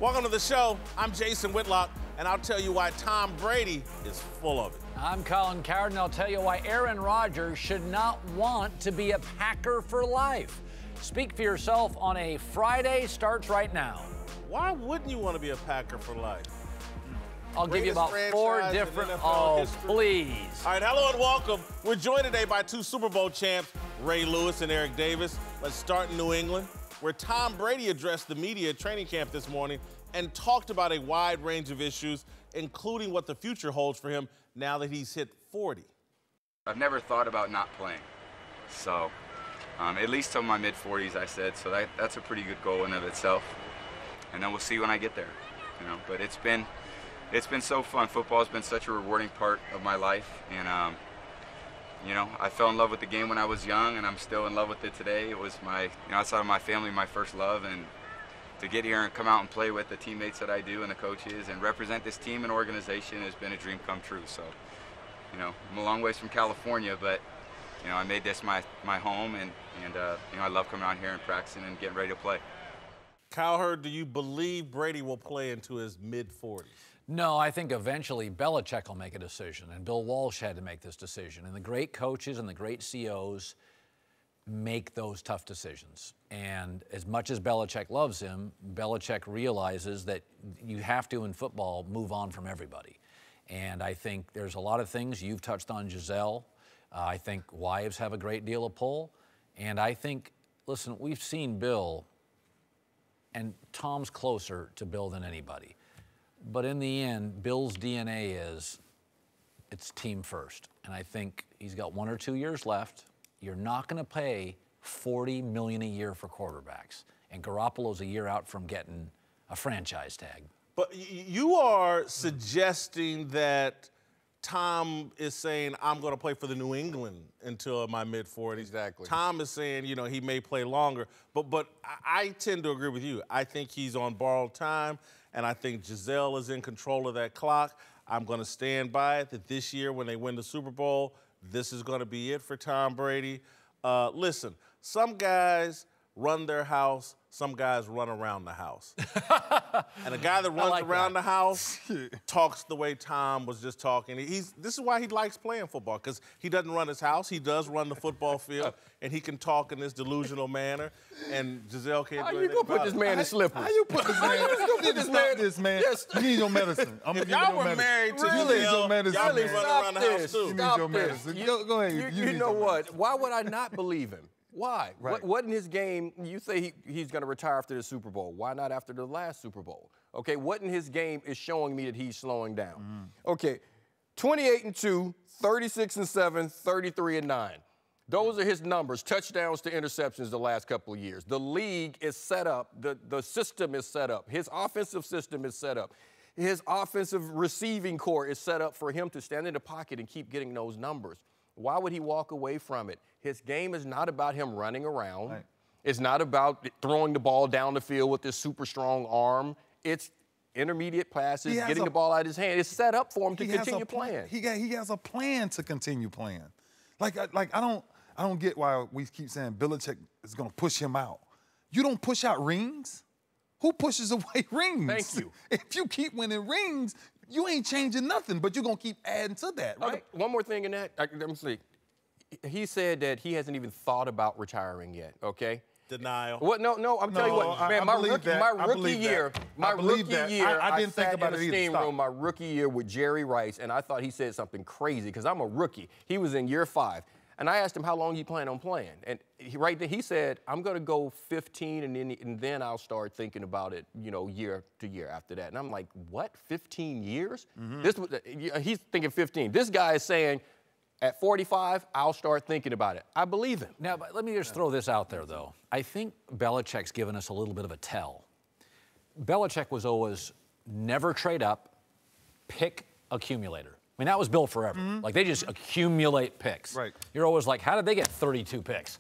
Welcome to the show. I'm Jason Whitlock, and I'll tell you why Tom Brady is full of it. I'm Colin Cowherd, and I'll tell you why Aaron Rodgers should not want to be a Packer for life. Speak for yourself on a Friday starts right now. Why wouldn't you want to be a Packer for life? I'll give you about four different. Oh, please. All right, hello and welcome. We're joined today by two Super Bowl champs, Ray Lewis and Eric Davis. Let's start in New England, where Tom Brady addressed the media at training camp this morning and talked about a wide range of issues, including what the future holds for him now that he's hit 40. I've never thought about not playing, so at least till my mid-40s, I said. So that's a pretty good goal in and of itself, and then we'll see when I get there, you know. But it's been so fun. Football's been such a rewarding part of my life, and you know, I fell in love with the game when I was young, and I'm still in love with it today. It was my, you know, outside of my family, my first love, and to get here and come out and play with the teammates that I do and the coaches and represent this team and organization has been a dream come true. So, you know, I'm a long ways from California, but, you know, I made this my home, and you know, I love coming out here and practicing and getting ready to play. Cowherd, do you believe Brady will play into his mid-40s? No, I think eventually Belichick will make a decision, and Bill Walsh had to make this decision. And the great coaches and the great COs make those tough decisions. And as much as Belichick loves him, Belichick realizes that you have to, in football, move on from everybody. And I think there's a lot of things. You've touched on Giselle. I think wives have a great deal of pull. And I think, listen, we've seen Bill, and Tom's closer to Bill than anybody. But in the end, Bill's DNA is it's team first. And I think he's got 1 or 2 years left. You're not going to pay $40 million a year for quarterbacks. And Garoppolo's a year out from getting a franchise tag. But you are suggesting that Tom is saying, I'm going to play for the New England until my mid-40s. Exactly. Tom is saying, you know, he may play longer. But I tend to agree with you. I think he's on borrowed time, and I think Giselle is in control of that clock. I'm going to stand by it that this year when they win the Super Bowl, this is going to be it for Tom Brady. Listen, some guys run their house, some guys run around the house. And a guy that runs around the house talks the way Tom was just talking. This is why he likes playing football, because he doesn't run his house. He does run the football field, and he can talk in this delusional manner. And Giselle can't do anything. How you gonna put this man in slippers? How you put this man? You need to stop this, man. Yes. You need your medicine. If y'all were married to Giselle, y'all be running around the house too. You need your medicine. Go ahead. You know what? Why would I not believe him? Why? Right. What in his game, you say he's going to retire after the Super Bowl. Why not after the last Super Bowl? Okay, what in his game is showing me that he's slowing down? Okay, 28-2, 36-7, 33-9. Those are his numbers, touchdowns to interceptions the last couple of years. The league is set up, the system is set up. His offensive system is set up. His offensive receiving core is set up for him to stand in the pocket and keep getting those numbers. Why would he walk away from it? His game is not about him running around. Right. It's not about throwing the ball down the field with this super strong arm. It's intermediate passes, getting the ball out of his hand. It's set up for him to continue playing. He has a plan to continue playing. Like I don't get why we keep saying Belichick is going to push him out. You don't push out rings. Who pushes away rings? Thank you. If you keep winning rings, you ain't changing nothing, but you're going to keep adding to that, right? Okay, one more thing in that. Let me see. He said that he hasn't even thought about retiring yet, okay? Denial. What? No, I'm telling you what, man, my rookie year, I didn't think about it either. Steam room, my rookie year with Jerry Rice, and I thought he said something crazy, because I'm a rookie. He was in year 5. And I asked him how long you plan on playing. And he said, I'm going to go 15, and then I'll start thinking about it, you know, year to year after that. And I'm like, what, 15 years? He's thinking 15. This guy is saying, at 45, I'll start thinking about it. I believe him. Now, but let me just throw this out there, though. I think Belichick's given us a little bit of a tell. Belichick was always never trade up, pick accumulator. I mean, that was Bill forever. Like, they just accumulate picks. Right. You're always like, how did they get 32 picks?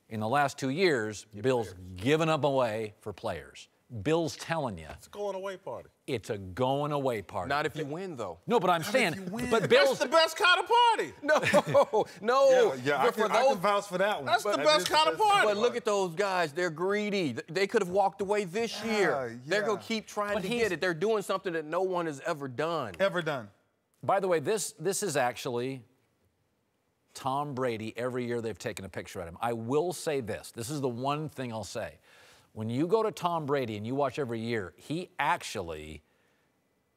In the last 2 years, Bill's given them away for players. Bill's telling you. It's a going away party. It's a going away party. Not if you win, though. No, but I'm saying, but That's Bill's the best kind of party. No. Yeah, I can vouch for that one. That's the best kind of party. But look at those guys. They're greedy. They could have walked away this year. They're going to keep trying to get it. They're doing something that no one has ever done. By the way, this is actually Tom Brady. Every year they've taken a picture of him. I will say this. This is the one thing I'll say. When you go to Tom Brady and you watch every year, he actually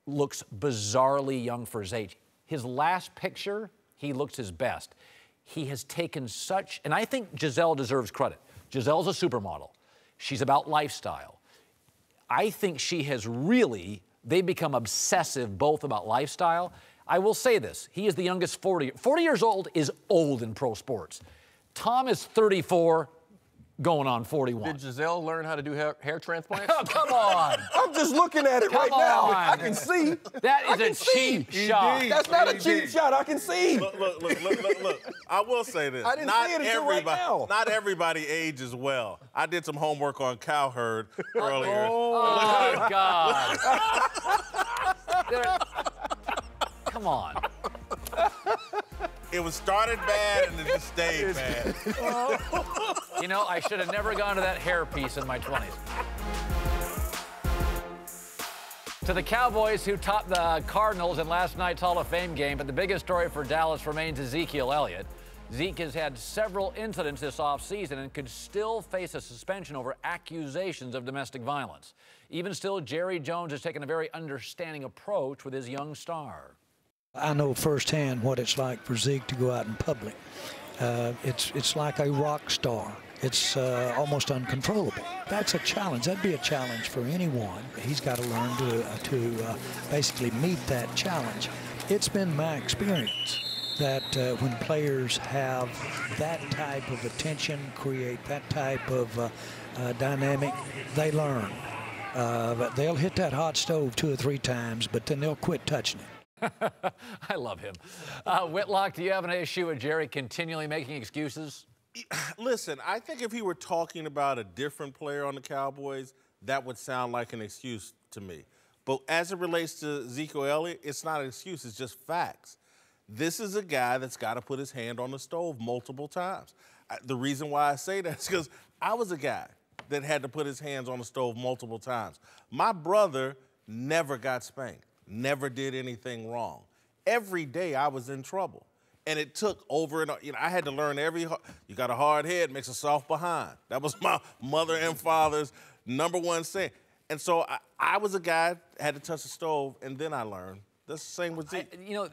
looks bizarrely young for his age. His last picture, he looks his best. He has taken such, and I think Giselle deserves credit. Giselle's a supermodel. She's about lifestyle. I think she has really, they've become obsessive both about lifestyle. I will say this, he is the youngest 40 years old is old in pro sports. Tom is 34, going on 41. Did Giselle learn how to do hair transplants? Oh, come on. I'm just looking at it right now. I can see. That is a cheap shot. That's not a cheap shot. I can see. Look. I will say this. I didn't see it until right now. Not everybody ages well. I did some homework on Cowherd earlier. Oh, God. Come on. It was started bad and it just stayed bad. You know, I should have never gone to that hair piece in my 20s. To the Cowboys, who topped the Cardinals in last night's Hall of Fame game, but the biggest story for Dallas remains Ezekiel Elliott. Zeke has had several incidents this offseason and could still face a suspension over accusations of domestic violence. Even still, Jerry Jones has taken a very understanding approach with his young star. I know firsthand what it's like for Zeke to go out in public. It's like a rock star. It's almost uncontrollable. That's a challenge. That'd be a challenge for anyone. He's got to learn to basically meet that challenge. It's been my experience that when players have that type of attention, create that type of dynamic, they learn. But they'll hit that hot stove 2 or 3 times, but then they'll quit touching it. I love him. Whitlock, do you have an issue with Jerry continually making excuses? Listen, I think if he were talking about a different player on the Cowboys, that would sound like an excuse to me. But as it relates to Ezekiel Elliott, it's not an excuse, it's just facts. This is a guy that's got to put his hand on the stove multiple times. The reason why I say that is because I was a guy that had to put his hands on the stove multiple times. My brother never got spanked. Never did anything wrong. Every day I was in trouble. And it took over and I had to learn you got a hard head, makes a soft behind. That was my mother and father's #1 saying. And so I was a guy, had to touch the stove, and then I learned. That's the same with Zeke. You know,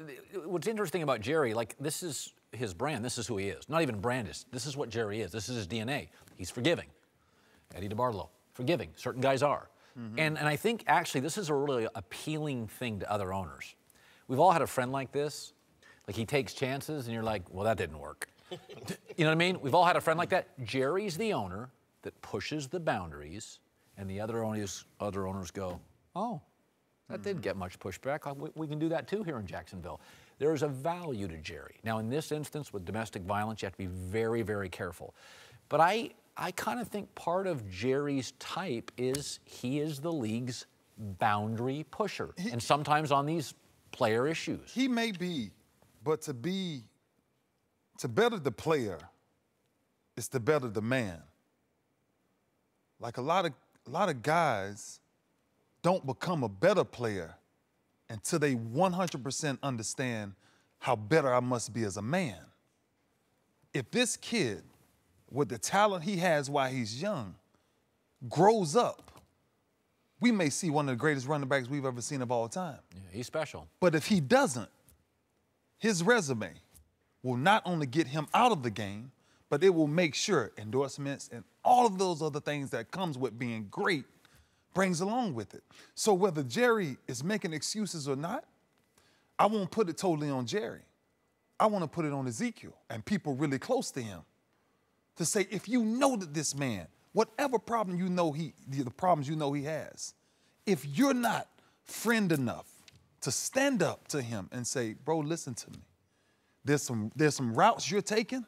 what's interesting about Jerry, like, this is his brand. This is who he is. Not even brand. This is what Jerry is. This is his DNA. He's forgiving. Eddie DeBartolo, forgiving. Certain guys are. And I think, actually, this is a really appealing thing to other owners. We've all had a friend like this. Like, he takes chances, and you're like, well, that didn't work. You know what I mean? We've all had a friend like that. Jerry's the owner that pushes the boundaries, and the other owners go, oh, that didn't get much pushback. We can do that, too, here in Jacksonville. There is a value to Jerry. Now, in this instance, with domestic violence, you have to be very, very careful. But I kind of think part of Jerry's type is he is the league's boundary pusher, and sometimes on these player issues. He may be, but to better the player is to better the man. Like a lot of guys don't become a better player until they 100% understand how better I must be as a man. If this kid, with the talent he has while he's young, grows up, we may see one of the greatest running backs we've ever seen of all time. Yeah, he's special. But if he doesn't, his resume will not only get him out of the game, but it will make sure endorsements and all of those other things that comes with being great brings along with it. So whether Jerry is making excuses or not, I won't put it totally on Jerry. I want to put it on Ezekiel and people really close to him to say, if you know that this man, whatever problem you know the problems you know he has, if you're not friend enough to stand up to him and say, bro, listen to me. There's some routes you're taking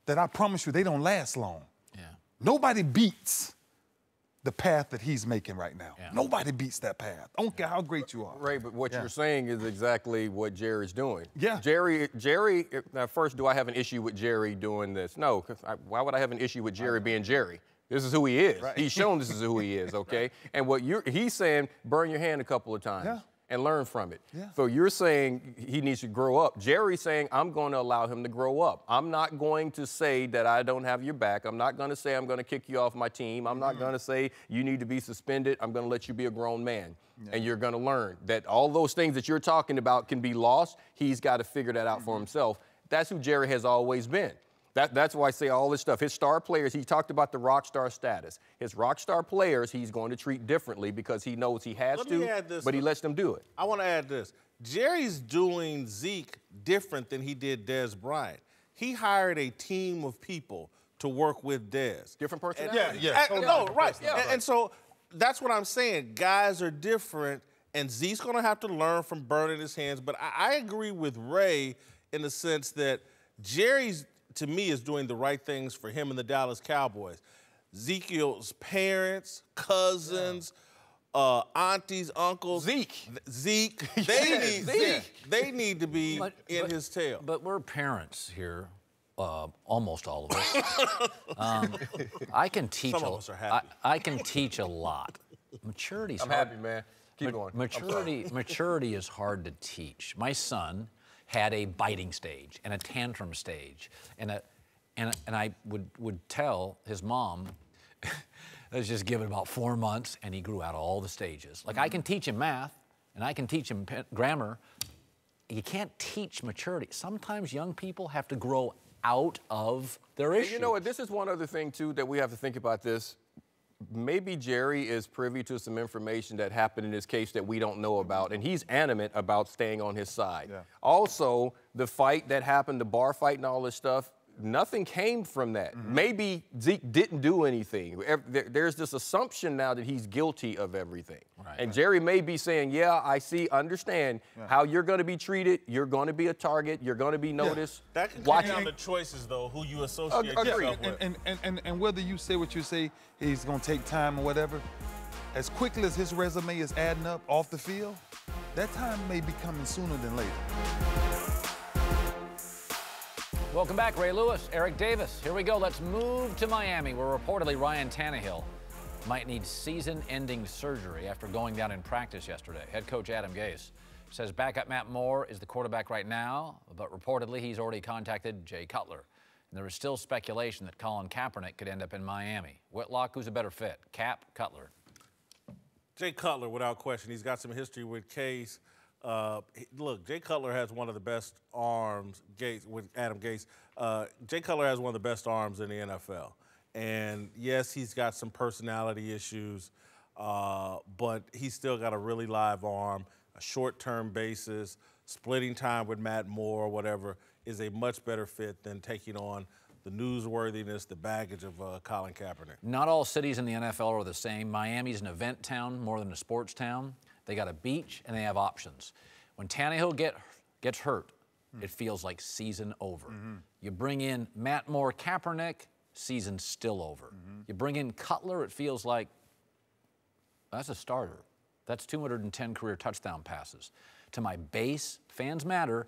that I promise you they don't last long. Yeah. Nobody beats the path that he's making right now. Yeah. Nobody beats that path. I don't care how great you are. Right, but what you're saying is exactly what Jerry's doing. Yeah. Jerry, now first, do I have an issue with Jerry doing this? No, because why would I have an issue with Jerry being Jerry? This is who he is. Right. He's shown this is who he is, okay? And what he's saying, burn your hand a couple of times. Yeah. And learn from it. Yeah. So you're saying he needs to grow up. Jerry's saying, I'm going to allow him to grow up. I'm not going to say that I don't have your back. I'm not going to say I'm going to kick you off my team. I'm not going to say you need to be suspended. I'm going to let you be a grown man. And you're going to learn that all those things that you're talking about can be lost. He's got to figure that out for himself. That's who Jerry has always been. That's why I say all this stuff. His star players, he talked about the rock star status. His rock star players, he's going to treat differently because he knows he has to, but he lets them do it. I want to add this. Jerry's doing Zeke different than he did Dez Bryant. He hired a team of people to work with Dez. Different personality. No, right. And so that's what I'm saying. Guys are different, and Zeke's going to have to learn from burning his hands. But I agree with Ray in the sense that Jerry's, to me, is doing the right things for him and the Dallas Cowboys. Ezekiel's parents, cousins, aunties, uncles. Zeke. They need to be in his tail. But we're parents here, almost all of us. I can teach. Some of us are happy. I can teach a lot. Maturity's I'm hard. happy, man. Keep going. Maturity is hard to teach. My son had a biting stage and a tantrum stage, and I would tell his mom, let's just give it about 4 months, and he grew out of all the stages. Like I can teach him math, and I can teach him grammar. You can't teach maturity. Sometimes young people have to grow out of their issues. You know what? This is one other thing too that we have to think about this. Maybe Jerry is privy to some information that happened in this case that we don't know about, and he's adamant about staying on his side. Yeah. Also, the fight that happened, the bar fight and all this stuff, nothing came from that. Maybe Zeke didn't do anything. There's this assumption now that he's guilty of everything. Right, and Jerry may be saying, yeah, I understand how you're going to be treated. You're going to be a target. You're going to be noticed. That can come down to choices, though, who you associate yourself with. And whether you say what you say, he's going to take time or whatever, as quickly as his resume is adding up off the field, that time may be coming sooner than later. Welcome back, Ray Lewis, Eric Davis. Here we go. Let's move to Miami, where reportedly Ryan Tannehill might need season-ending surgery after going down in practice yesterday. Head coach Adam Gase says backup Matt Moore is the quarterback right now, but reportedly he's already contacted Jay Cutler. And there is still speculation that Colin Kaepernick could end up in Miami. Whitlock, who's a better fit, Cap, Cutler? Jay Cutler, without question. He's got some history with Case. Look, Jay Cutler has one of the best arms, with Adam Gase. Jay Cutler has one of the best arms in the NFL. And yes, he's got some personality issues, but he's still got a really live arm, a short-term basis, splitting time with Matt Moore or whatever is a much better fit than taking on the newsworthiness, the baggage of Colin Kaepernick. Not all cities in the NFL are the same. Miami's an event town more than a sports town. They got a beach, and they have options. When Tannehill gets hurt, it feels like season over. You bring in Matt Moore, Kaepernick, season's still over. You bring in Cutler, it feels like that's a starter. That's 210 career touchdown passes. To my base, fans matter,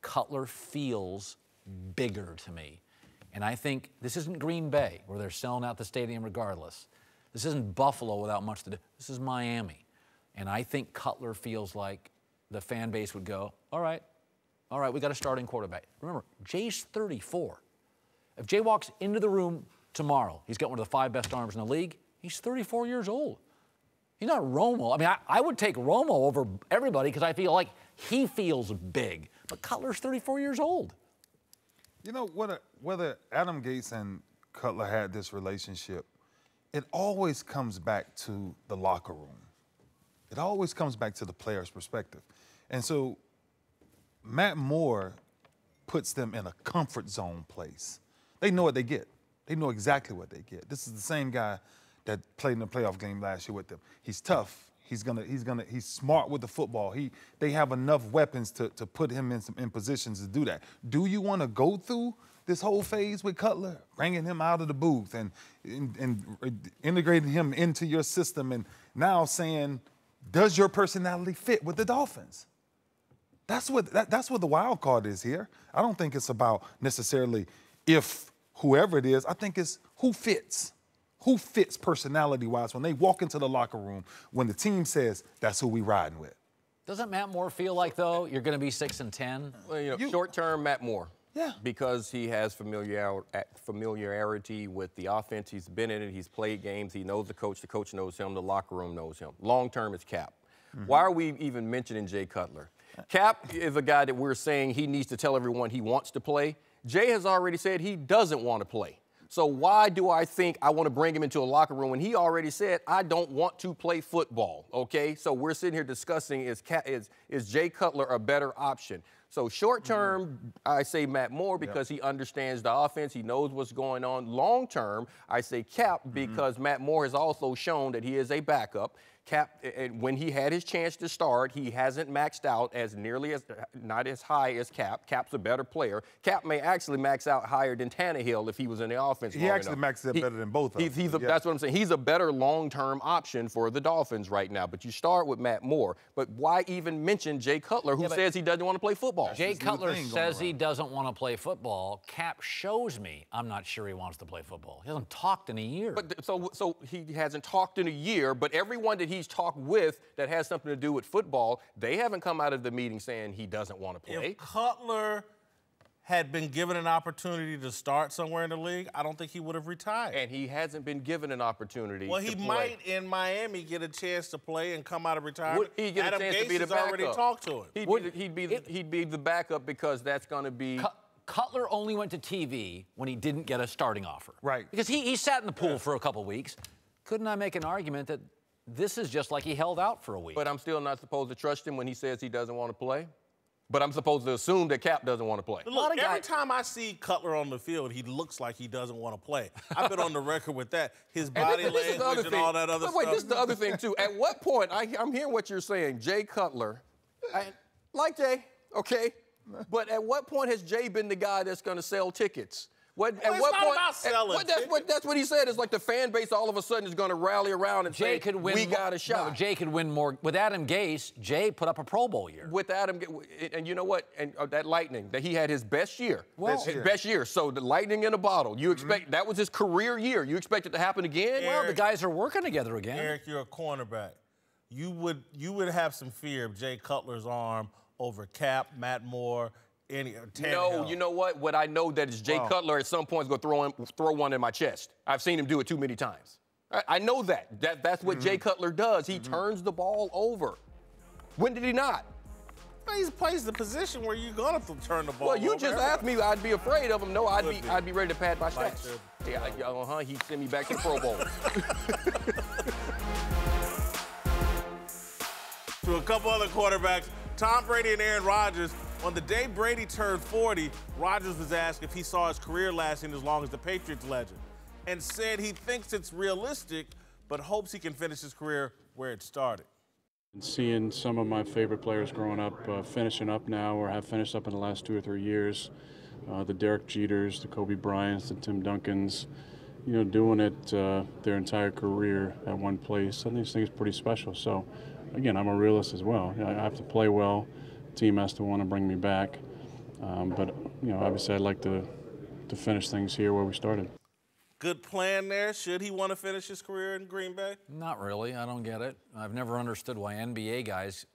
Cutler feels bigger to me. And I think this isn't Green Bay, where they're selling out the stadium regardless. This isn't Buffalo without much to do. This is Miami. And I think Cutler feels like the fan base would go, all right, we got a starting quarterback. Remember, Jay's 34. If Jay walks into the room tomorrow, he's got one of the 5 best arms in the league. He's 34 years old. He's not Romo. I mean, I would take Romo over everybody because I feel like he feels big. But Cutler's 34 years old. You know, whether Adam Gase and Cutler had this relationship, it always comes back to the locker room. It always comes back to the player's perspective. And so Matt Moore puts them in a comfort zone place. They know what they get. They know exactly what they get. This is the same guy that played in the playoff game last year with them. He's tough. He's smart with the football. They have enough weapons to put him in positions to do that. Do you want to go through this whole phase with Cutler, bringing him out of the booth and integrating him into your system, and now saying, does your personality fit with the Dolphins? That's what the wild card is here. I don't think it's about necessarily if whoever it is. I think it's who fits. Who fits personality-wise when they walk into the locker room, when the team says, that's who we riding with. Doesn't Matt Moore feel like, though, you're going to be 6-10? Well, short-term, Matt Moore. Yeah. Because he has familiarity with the offense. He's been in it. He's played games. He knows the coach knows him. The locker room knows him. Long-term is Cap. Why are we even mentioning Jay Cutler? Cap is a guy that we're saying he needs to tell everyone he wants to play. Jay has already said he doesn't want to play. So why do I think I want to bring him into a locker room when he already said, I don't want to play football, okay? So we're sitting here discussing, is Jay Cutler a better option? So short term, I say Matt Moore because he understands the offense. He knows what's going on. Long term, I say Cap because Matt Moore has also shown that he is a backup. Cap, when he had his chance to start, he hasn't maxed out not as high as Cap. Cap's a better player. Cap may actually max out higher than Tannehill if he was in the offense. He actually maxes out better than both of them. That's what I'm saying. He's a better long-term option for the Dolphins right now. But you start with Matt Moore. But why even mention Jay Cutler, who says he doesn't want to play football? Jay Cutler says he doesn't want to play football. Cap shows me I'm not sure he wants to play football. He hasn't talked in a year. But so he hasn't talked in a year, but everyone that he's talked with that has something to do with football, they haven't come out of the meeting saying he doesn't want to play. If Cutler had been given an opportunity to start somewhere in the league, I don't think he would have retired. And he hasn't been given an opportunity Well, he to play. might in Miami get a chance to play and come out of retirement. Would he get Adam a chance Gase to be the has backup? already talked to him. He'd be the backup because that's going to be... Cutler only went to TV when he didn't get a starting offer. Right. Because he sat in the pool for a couple weeks. Couldn't I make an argument that this is just like he held out for a week? But I'm still not supposed to trust him when he says he doesn't want to play? But I'm supposed to assume that Cap doesn't want to play. But look, every time I see Cutler on the field, he looks like he doesn't want to play. I've been on the record with that. His body language and all that other stuff. Wait, this is the other thing, too. At what point, I'm hearing what you're saying, Jay Cutler, like Jay, okay, but at what point has Jay been the guy that's going to sell tickets? That's what he said. It's like the fan base all of a sudden is going to rally around and say, we got a shot. No, Jay could win more. With Adam Gase, Jay put up a Pro Bowl year. With Adam, and you know what? And that Lightning, that he had his best year. Well, best year. So the Lightning in a bottle. You expect, that was his career year. You expect it to happen again? Well, the guys are working together again. Eric, you're a cornerback. You would have some fear of Jay Cutler's arm over Cap, Matt Moore, No, you know what? What I know that is Jay Cutler at some point is going to throw one in my chest. I've seen him do it too many times. I know that. That's what Jay Cutler does. He turns the ball over. When did he not? Well, he plays the position where you're going to turn the ball over. Well, you just asked me I'd be afraid of him. No, I'd be ready to pad my stats. Yeah, he'd send me back to the Pro Bowl. To a couple other quarterbacks, Tom Brady and Aaron Rodgers. On the day Brady turned 40, Rodgers was asked if he saw his career lasting as long as the Patriots legend, and said he thinks it's realistic, but hopes he can finish his career where it started. Seeing some of my favorite players growing up finishing up now or have finished up in the last 2 or 3 years, the Derek Jeters, the Kobe Bryants, the Tim Duncans, doing it their entire career at one place, I think is pretty special. So, again, I'm a realist as well. I have to play well. Team has to want to bring me back, but obviously I'd like to finish things here where we started. Good plan there. Should he want to finish his career in Green Bay? Not really. I don't get it. I've never understood why NBA guys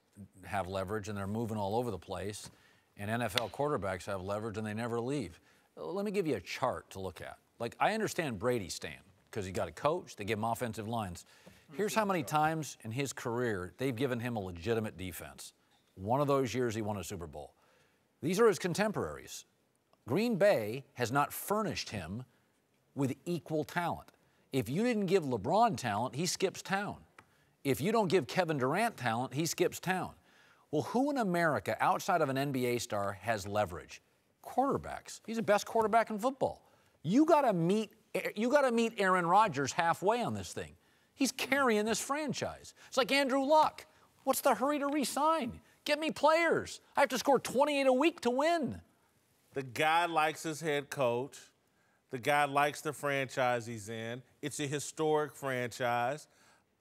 have leverage and they're moving all over the place, and NFL quarterbacks have leverage and they never leave. Let me give you a chart to look at. Like, I understand Brady's stand because he got a coach. They give him offensive lines. Here's how many times in his career they've given him a legitimate defense. One of those years he won a Super Bowl. These are his contemporaries. Green Bay has not furnished him with equal talent. If you didn't give LeBron talent, he skips town. If you don't give Kevin Durant talent, he skips town. Well, who in America outside of an NBA star has leverage? Quarterbacks. He's the best quarterback in football. You got to meet Aaron Rodgers halfway on this thing. He's carrying this franchise. It's like Andrew Luck. What's the hurry to re-sign? Get me players. I have to score 28 a week to win. The guy likes his head coach. The guy likes the franchise he's in. It's a historic franchise.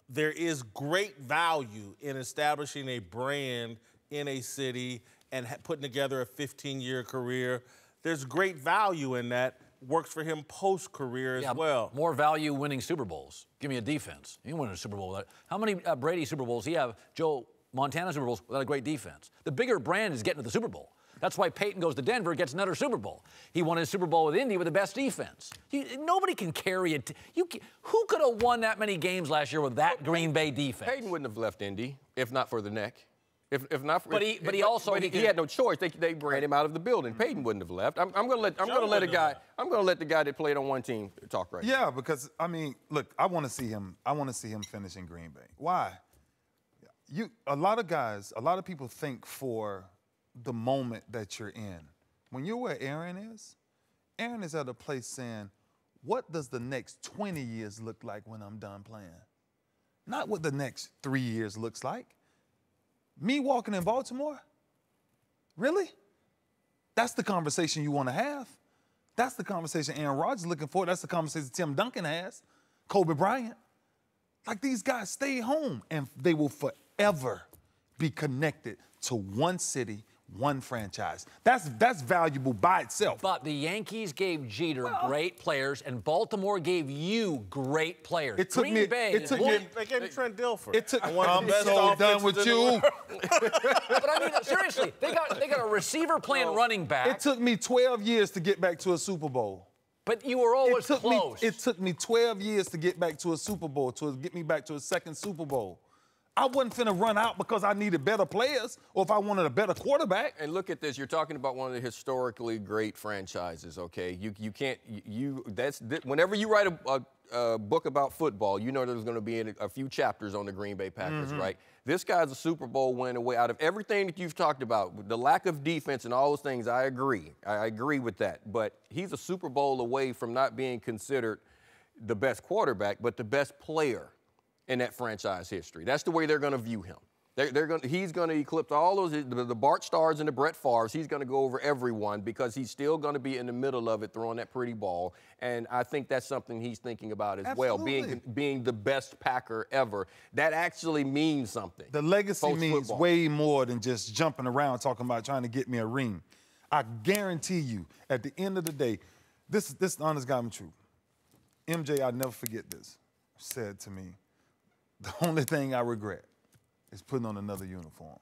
There is great value in establishing a brand in a city and putting together a 15-year career. There's great value in that. Works for him post-career as well. More value winning Super Bowls. Give me a defense. You can win a Super Bowl with that. How many Brady Super Bowls he have? Joe Montana Super Bowls without a great defense. The bigger brand is getting to the Super Bowl. That's why Peyton goes to Denver, gets another Super Bowl. He won his Super Bowl with Indy with the best defense. Nobody can carry it. Who could have won that many games last year with that Green Bay defense? Peyton wouldn't have left Indy if not for the neck. If not for, but he also he had no choice. They ran him out of the building. Peyton wouldn't have left. I'm gonna let the guy that played on one team talk right now. Yeah, because I mean, look, I want to see him finish in Green Bay. Why? A lot of people think for the moment that you're in. When you're where Aaron is at a place saying, what does the next 20 years look like when I'm done playing? Not what the next 3 years looks like. Me walking in Baltimore? Really? That's the conversation you want to have. That's the conversation Aaron Rodgers is looking for. That's the conversation Tim Duncan has, Kobe Bryant. Like, these guys stay home, and they will forever be connected to one city, one franchise. That's valuable by itself. But the Yankees gave Jeter great players, and Baltimore gave you great players. They gave me Trent Dilfer. I'm so done with you. But I mean, seriously, they got a receiver playing running back. It took me 12 years to get back to a Super Bowl. But you were always close. It took me 12 years to get back to a Super Bowl, to get me back to a second Super Bowl. I wasn't finna run out because I needed better players or if I wanted a better quarterback. And look at this. You're talking about one of the historically great franchises, okay? Whenever you write a book about football, you know there's going to be a few chapters on the Green Bay Packers, right? This guy's a Super Bowl win away. Out of everything that you've talked about, the lack of defense and all those things, I agree. I agree with that. But he's a Super Bowl away from not being considered the best quarterback, but the best player in that franchise history. That's the way they're going to view him. He's going to eclipse all those, the Bart Starrs and the Brett Favres. He's going to go over everyone because he's still going to be in the middle of it throwing that pretty ball. And I think that's something he's thinking about as well, being the best Packer ever. That actually means something. The legacy means way more than just jumping around talking about trying to get me a ring. I guarantee you, at the end of the day, this is the honest God truth. MJ, I'll never forget this, said to me, the only thing I regret is putting on another uniform.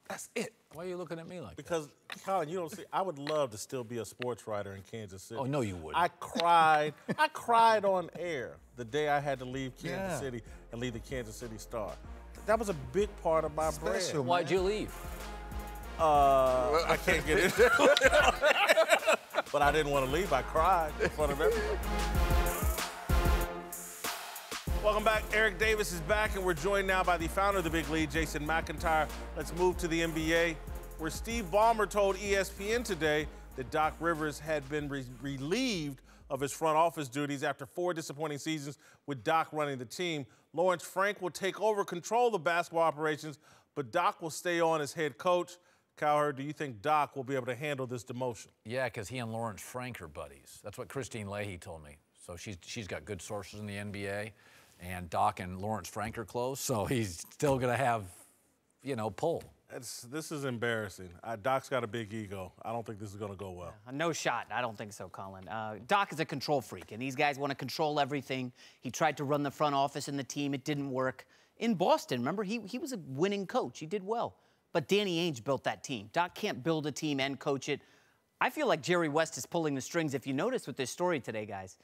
That's it. Why are you looking at me like that? Because, Colin, you don't see, I would love to still be a sports writer in Kansas City. Oh, no, you wouldn't. I cried on air the day I had to leave Kansas City and leave the Kansas City Star. That was a big part of my brand. Why'd you leave? I can't get into it. But I didn't want to leave. I cried in front of everyone. Welcome back. Eric Davis is back, and we're joined now by the founder of the Big Lead, Jason McIntyre. Let's move to the NBA, where Steve Ballmer told ESPN today that Doc Rivers had been relieved of his front office duties after 4 disappointing seasons with Doc running the team. Lawrence Frank will take over control of the basketball operations, but Doc will stay on as head coach. Cowherd, do you think Doc will be able to handle this demotion? Yeah, because he and Lawrence Frank are buddies. That's what Christine Leahy told me. So she's got good sources in the NBA. And Doc and Lawrence Frank are close, so he's still going to have, pull. This is embarrassing. Doc's got a big ego. I don't think this is going to go well. No shot. I don't think so, Colin. Doc is a control freak, and these guys want to control everything. He tried to run the front office and the team. It didn't work. In Boston, remember, he was a winning coach. He did well. But Danny Ainge built that team. Doc can't build a team and coach it. I feel like Jerry West is pulling the strings, if you notice with this story today, guys.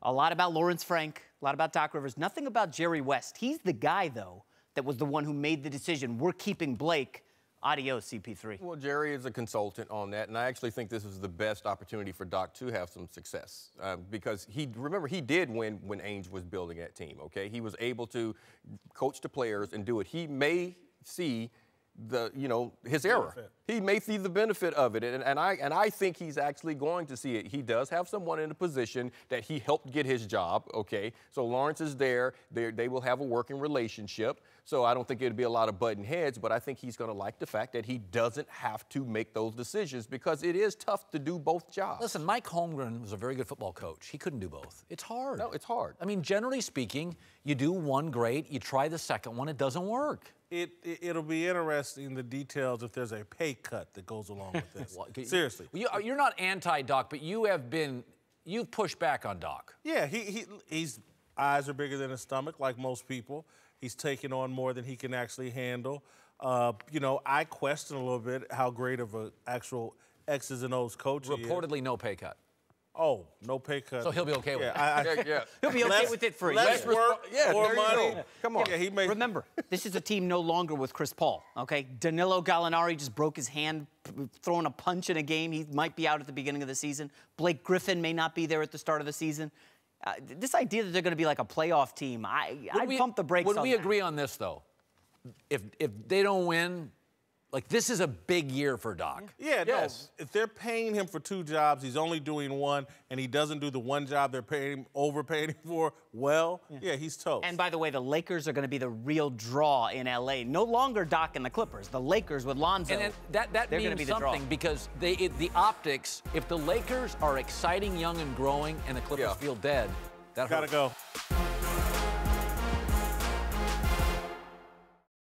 A lot about Lawrence Frank, a lot about Doc Rivers, nothing about Jerry West. He's the guy, though, that was the one who made the decision. We're keeping Blake. Adios, CP3. Well, Jerry is a consultant on that, and I actually think this is the best opportunity for Doc to have some success because remember, he did win when Ainge was building that team, okay? He was able to coach the players and do it. He may see his error. He may see the benefit of it, and I think he's actually going to see it. He does have someone in a position that he helped get his job, okay? So Lawrence is there. They will have a working relationship. So I don't think it'll be a lot of button heads, but I think he's going to like the fact that he doesn't have to make those decisions because it is tough to do both jobs. Listen, Mike Holmgren was a very good football coach. He couldn't do both. It's hard. No, it's hard. I mean, generally speaking, you do one great, you try the second one, it doesn't work. It'll be interesting, the details, if there's a pay cut that goes along with this. Seriously. You're not anti-Doc, but you've pushed back on Doc. Yeah, he's eyes are bigger than his stomach, like most people. He's taking on more than he can actually handle. I question a little bit how great of an actual X's and O's coach he is. Reportedly no pay cut. Oh, no pay cut. So he'll be okay with it. Yeah. He'll be okay with it for a less year. work, more money. Come on. Yeah, Remember, this is a team no longer with Chris Paul, okay? Danilo Gallinari just broke his hand throwing a punch in a game. He might be out at the beginning of the season. Blake Griffin may not be there at the start of the season. This idea that they're going to be like a playoff team, I'd pump the brakes on that. Would we agree on this, though? If they don't win, like, this is a big year for Doc. Yeah, yes. No. If they're paying him for 2 jobs, he's only doing one, and he doesn't do the one job they're overpaying him for, yeah, he's toast. And by the way, the Lakers are going to be the real draw in L.A. No longer Doc and the Clippers. The Lakers with Lonzo. And that they're means be the something draw. because the optics, if the Lakers are exciting, young, and growing, and the Clippers feel dead, that Gotta hurts. go.